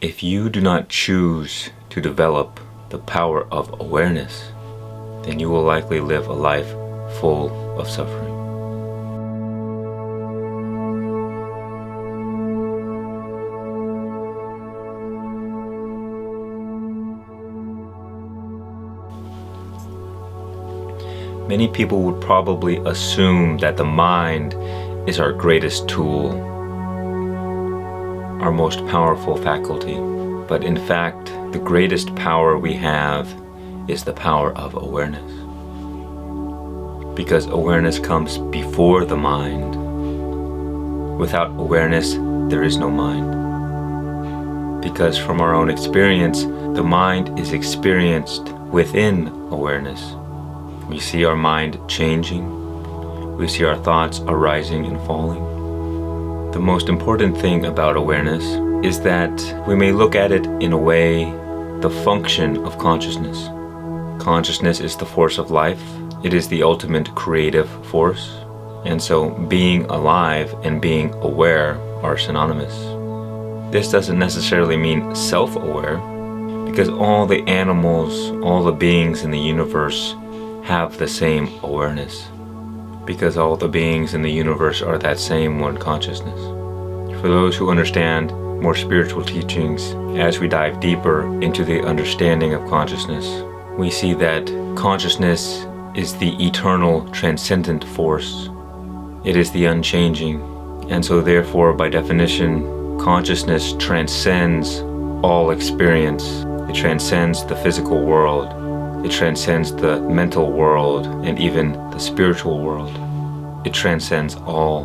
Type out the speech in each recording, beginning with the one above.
If you do not choose to develop the power of awareness, then you will likely live a life full of suffering. Many people would probably assume that the mind is our greatest tool, our most powerful faculty. But in fact, the greatest power we have is the power of awareness. Because awareness comes before the mind. Without awareness, there is no mind. Because from our own experience, the mind is experienced within awareness. We see our mind changing. We see our thoughts arising and falling. The most important thing about awareness is that we may look at it in a way, the function of consciousness. Consciousness is the force of life. It is the ultimate creative force. And so being alive and being aware are synonymous. This doesn't necessarily mean self-aware, because all the animals, all the beings in the universe have the same awareness, because all the beings in the universe are that same one consciousness. For those who understand more spiritual teachings, as we dive deeper into the understanding of consciousness, we see that consciousness is the eternal transcendent force. It is the unchanging, and so therefore, by definition, consciousness transcends all experience. It transcends the physical world. It transcends the mental world and even the spiritual world. It transcends all.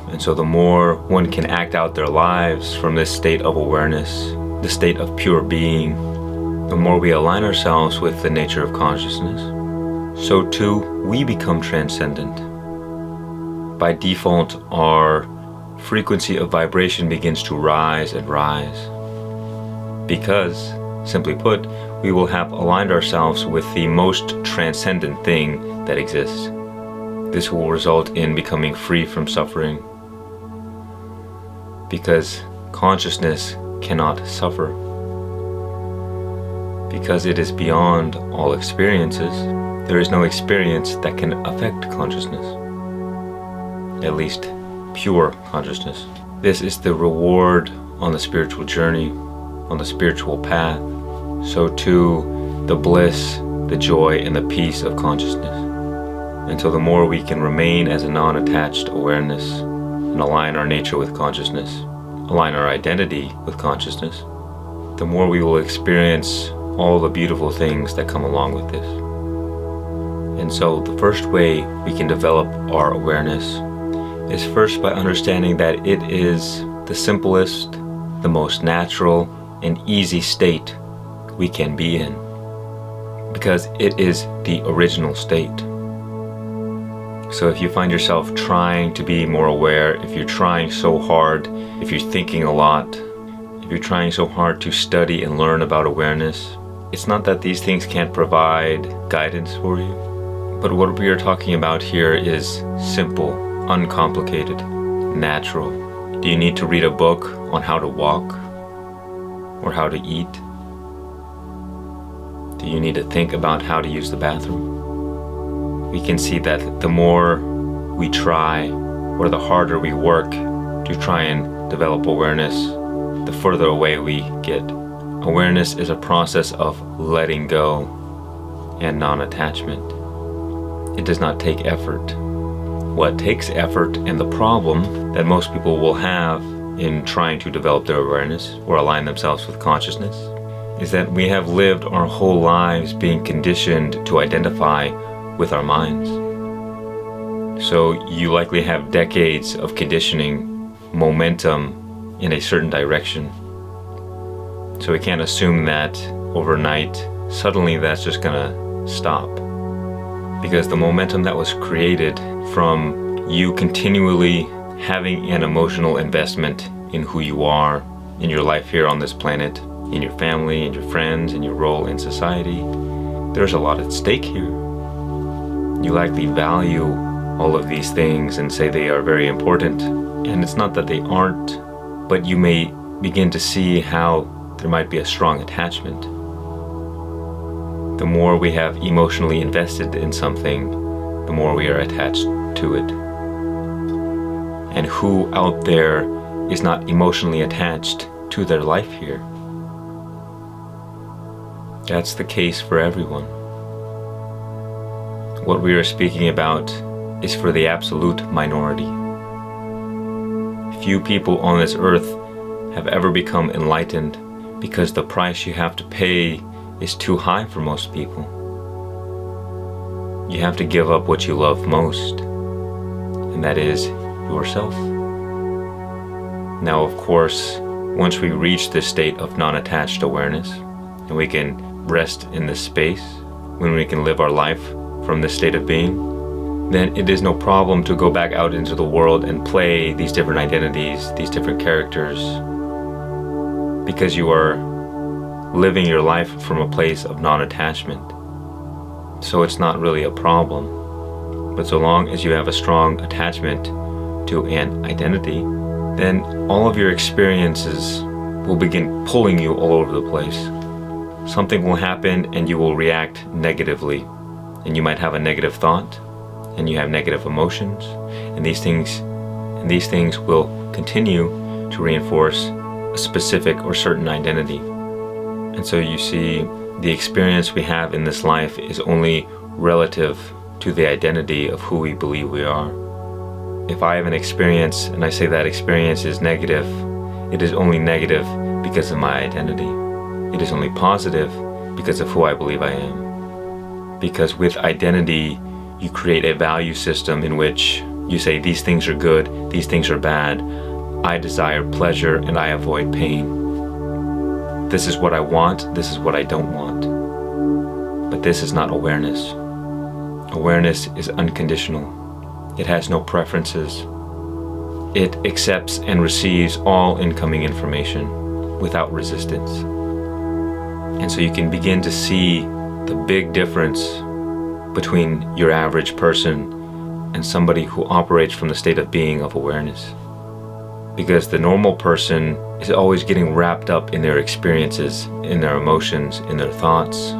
And so the more one can act out their lives from this state of awareness, the state of pure being, the more we align ourselves with the nature of consciousness, so too we become transcendent. By default, our frequency of vibration begins to rise and rise. Because, simply put, we will have aligned ourselves with the most transcendent thing that exists. This will result in becoming free from suffering, because consciousness cannot suffer. Because it is beyond all experiences, there is no experience that can affect consciousness, at least pure consciousness. This is the reward on the spiritual journey, on the spiritual path. So too, the bliss, the joy, and the peace of consciousness. And so the more we can remain as a non-attached awareness and align our nature with consciousness, align our identity with consciousness, the more we will experience all the beautiful things that come along with this. And so the first way we can develop our awareness is first by understanding that it is the simplest, the most natural, and easy state we can be in, because it is the original state. So if you find yourself trying to be more aware, if you're trying so hard, if you're thinking a lot, if you're trying so hard to study and learn about awareness, it's not that these things can't provide guidance for you, but what we are talking about here is simple, uncomplicated, natural. Do you need to read a book on how to walk or how to eat? Do you need to think about how to use the bathroom? We can see that the more we try, or the harder we work to try and develop awareness, the further away we get. Awareness is a process of letting go and non-attachment. It does not take effort. What takes effort, and the problem that most people will have in trying to develop their awareness or align themselves with consciousness, is that we have lived our whole lives being conditioned to identify with our minds. So you likely have decades of conditioning, momentum in a certain direction. So we can't assume that overnight, suddenly that's just gonna stop. Because the momentum that was created from you continually having an emotional investment in who you are, in your life here on this planet, in your family, in your friends, in your role in society, there's a lot at stake here. You likely value all of these things and say they are very important. And it's not that they aren't, but you may begin to see how there might be a strong attachment. The more we have emotionally invested in something, the more we are attached to it. And who out there is not emotionally attached to their life here? That's the case for everyone. What we are speaking about is for the absolute minority. Few people on this earth have ever become enlightened because the price you have to pay is too high for most people. You have to give up what you love most, and that is yourself. Now, of course, once we reach this state of non-attached awareness, and we can rest in this space, when we can live our life from this state of being, then it is no problem to go back out into the world and play these different identities, these different characters, because you are living your life from a place of non-attachment. So it's not really a problem. But so long as you have a strong attachment to an identity, then all of your experiences will begin pulling you all over the place. Something will happen and you will react negatively. And you might have a negative thought, and you have negative emotions, and these things will continue to reinforce a specific or certain identity. And so you see, the experience we have in this life is only relative to the identity of who we believe we are. If I have an experience and I say that experience is negative, it is only negative because of my identity. It is only positive because of who I believe I am. Because with identity, you create a value system in which you say these things are good, these things are bad, I desire pleasure and I avoid pain. This is what I want, this is what I don't want. But this is not awareness. Awareness is unconditional. It has no preferences. It accepts and receives all incoming information without resistance. And so you can begin to see the big difference between your average person and somebody who operates from the state of being of awareness. Because the normal person is always getting wrapped up in their experiences, in their emotions, in their thoughts,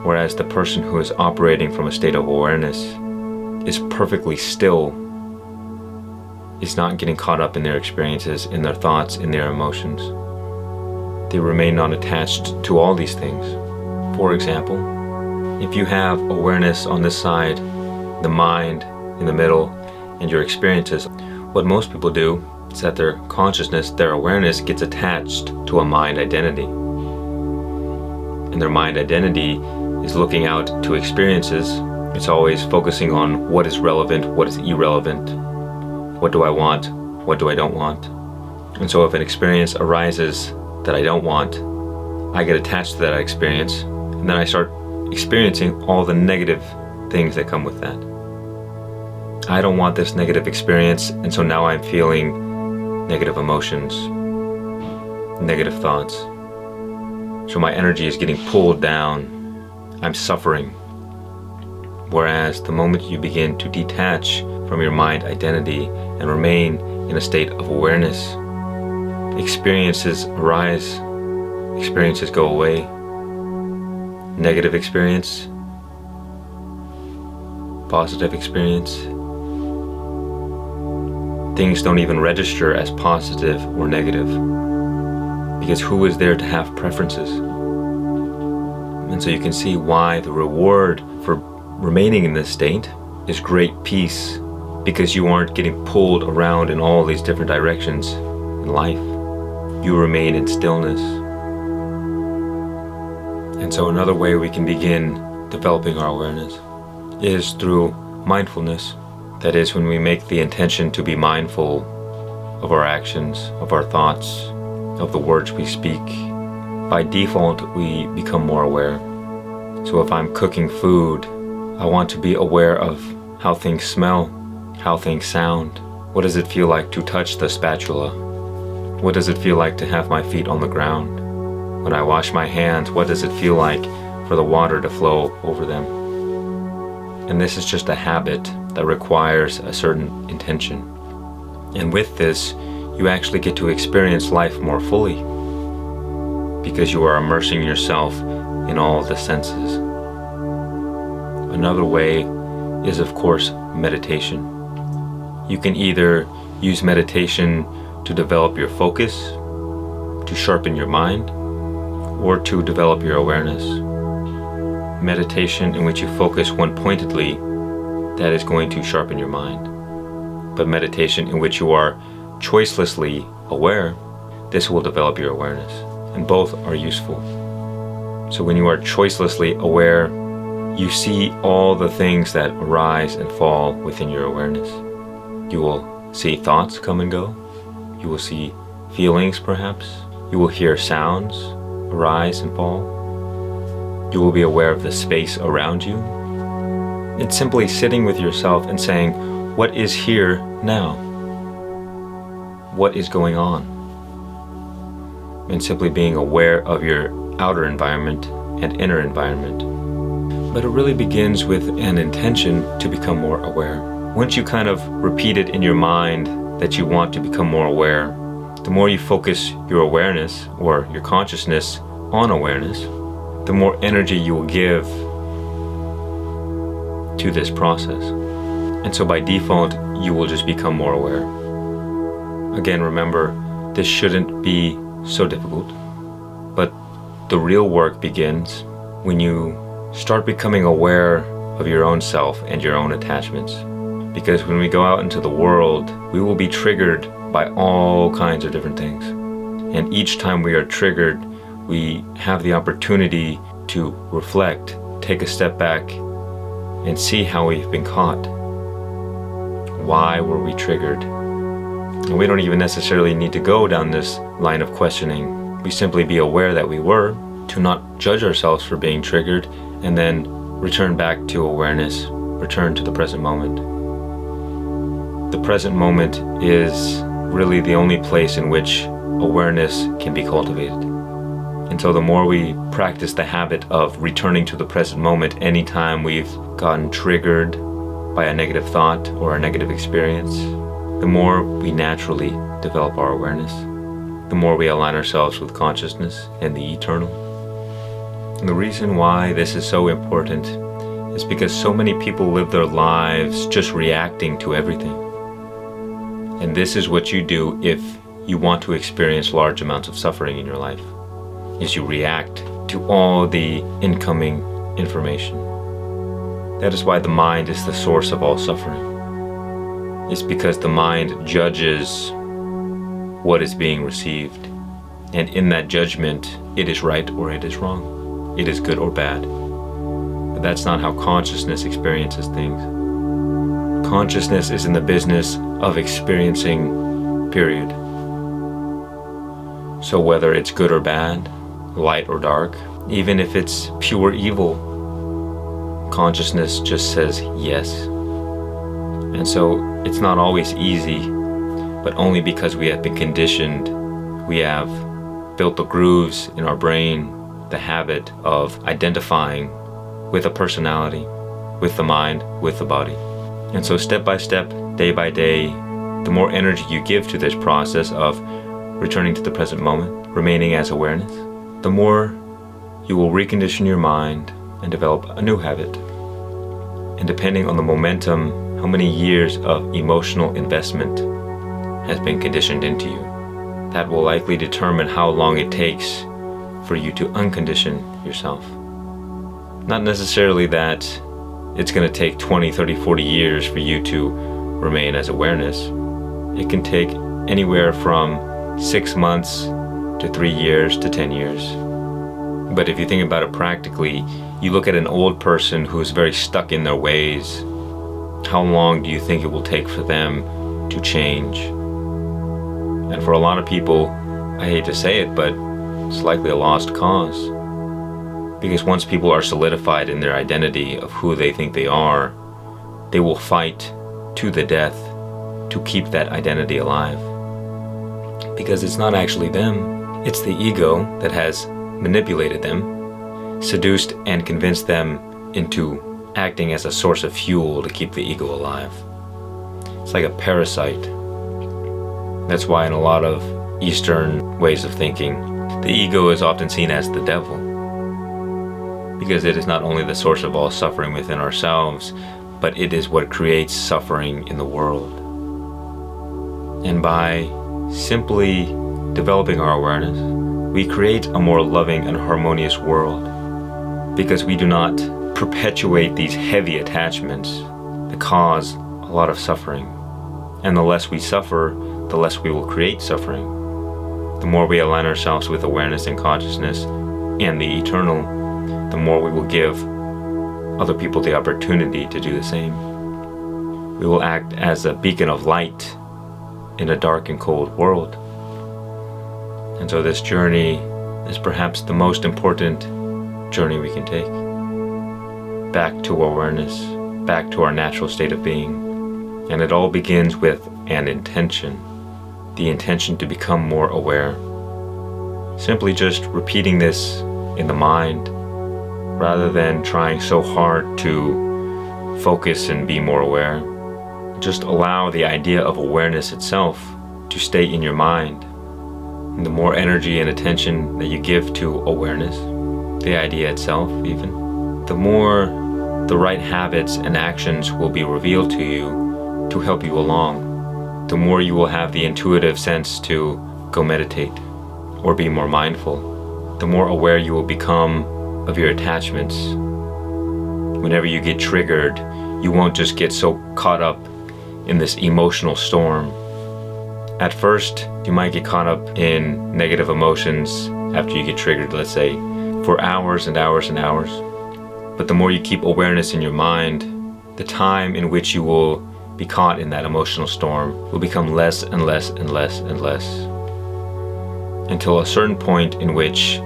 whereas the person who is operating from a state of awareness is perfectly still, is not getting caught up in their experiences, in their thoughts, in their emotions. They remain non-attached to all these things. For example, if you have awareness on this side, the mind in the middle, and your experiences, what most people do is that their consciousness, their awareness gets attached to a mind identity. And their mind identity is looking out to experiences. It's always focusing on what is relevant, what is irrelevant, what do I want, what do I don't want. And so if an experience arises that I don't want, I get attached to that experience, and then I start experiencing all the negative things that come with that. I don't want this negative experience, and so now I'm feeling negative emotions, negative thoughts. So my energy is getting pulled down. I'm suffering. Whereas the moment you begin to detach from your mind identity and remain in a state of awareness, experiences arise, experiences go away. Negative experience, positive experience. Things don't even register as positive or negative, because who is there to have preferences? And so you can see why the reward for remaining in this state is great peace, because you aren't getting pulled around in all these different directions in life. You remain in stillness. And so another way we can begin developing our awareness is through mindfulness. That is, when we make the intention to be mindful of our actions, of our thoughts, of the words we speak, by default we become more aware. So if I'm cooking food, I want to be aware of how things smell, how things sound. What does it feel like to touch the spatula? What does it feel like to have my feet on the ground? When I wash my hands, what does it feel like for the water to flow over them? And this is just a habit that requires a certain intention. And with this, you actually get to experience life more fully, because you are immersing yourself in all the senses. Another way is, of course, meditation. You can either use meditation to develop your focus, to sharpen your mind, or to develop your awareness. Meditation in which you focus one pointedly, that is going to sharpen your mind. But meditation in which you are choicelessly aware, this will develop your awareness. And both are useful. So when you are choicelessly aware, you see all the things that arise and fall within your awareness. You will see thoughts come and go. You will see feelings, perhaps. You will hear sounds arise and fall. You will be aware of the space around you. It's simply sitting with yourself and saying, what is here now? What is going on? And simply being aware of your outer environment and inner environment. But it really begins with an intention to become more aware. Once you kind of repeat it in your mind that you want to become more aware, the more you focus your awareness or your consciousness on awareness, the more energy you will give to this process. And so by default, you will just become more aware. Again, remember, this shouldn't be so difficult, but the real work begins when you start becoming aware of your own self and your own attachments. Because when we go out into the world, we will be triggered by all kinds of different things. And each time we are triggered, we have the opportunity to reflect, take a step back, and see how we've been caught. Why were we triggered? And we don't even necessarily need to go down this line of questioning. We simply be aware that we were, to not judge ourselves for being triggered, and then return back to awareness, return to the present moment. The present moment is really the only place in which awareness can be cultivated. And so the more we practice the habit of returning to the present moment anytime we've gotten triggered by a negative thought or a negative experience, the more we naturally develop our awareness, the more we align ourselves with consciousness and the eternal. And the reason why this is so important is because so many people live their lives just reacting to everything. And this is what you do if you want to experience large amounts of suffering in your life, is you react to all the incoming information. That is why the mind is the source of all suffering. It's because the mind judges what is being received. And in that judgment, it is right or it is wrong. It is good or bad. But that's not how consciousness experiences things. Consciousness is in the business of experiencing, period. So whether it's good or bad, light or dark, even if it's pure evil, consciousness just says yes. And so it's not always easy, but only because we have been conditioned, we have built the grooves in our brain, the habit of identifying with a personality, with the mind, with the body. And so step by step, day by day, the more energy you give to this process of returning to the present moment, remaining as awareness, the more you will recondition your mind and develop a new habit. And depending on the momentum, how many years of emotional investment has been conditioned into you, that will likely determine how long it takes for you to uncondition yourself. Not necessarily that it's going to take 20, 30, 40 years for you to remain as awareness. It can take anywhere from 6 months to 3 years to 10 years. But if you think about it practically, you look at an old person who's very stuck in their ways. How long do you think it will take for them to change? And for a lot of people, I hate to say it, but it's likely a lost cause. Because once people are solidified in their identity of who they think they are, they will fight to the death to keep that identity alive. Because it's not actually them, it's the ego that has manipulated them, seduced and convinced them into acting as a source of fuel to keep the ego alive. It's like a parasite. That's why in a lot of Eastern ways of thinking, The ego is often seen as the devil, because it is not only the source of all suffering within ourselves, but it is what creates suffering in the world. And by simply developing our awareness, we create a more loving and harmonious world, because we do not perpetuate these heavy attachments that cause a lot of suffering. And the less we suffer, the less we will create suffering. The more we align ourselves with awareness and consciousness and the eternal, the more we will give other people the opportunity to do the same. We will act as a beacon of light in a dark and cold world. And so this journey is perhaps the most important journey we can take. Back to awareness, back to our natural state of being. And it all begins with an intention, the intention to become more aware. Simply just repeating this in the mind, rather than trying so hard to focus and be more aware. Just allow the idea of awareness itself to stay in your mind. And the more energy and attention that you give to awareness, the idea itself even, the more the right habits and actions will be revealed to you to help you along. The more you will have the intuitive sense to go meditate or be more mindful. The more aware you will become of your attachments. Whenever you get triggered, you won't just get so caught up in this emotional storm. At first, you might get caught up in negative emotions after you get triggered, let's say, for hours and hours and hours. But the more you keep awareness in your mind, the time in which you will be caught in that emotional storm will become less and less and less and less, until a certain point in which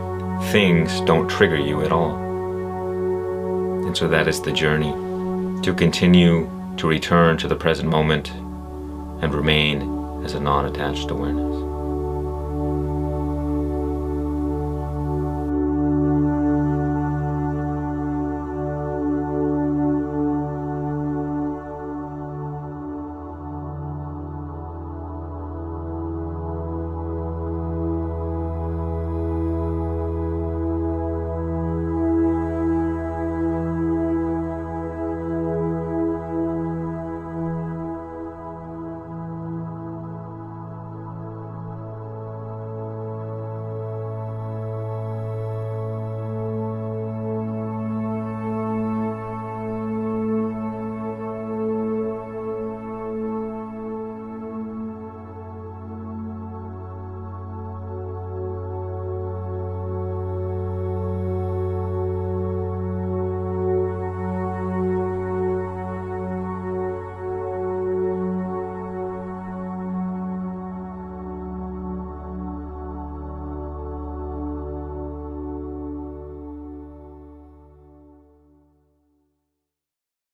things don't trigger you at all. And so that is the journey, to continue to return to the present moment and remain as a non-attached awareness.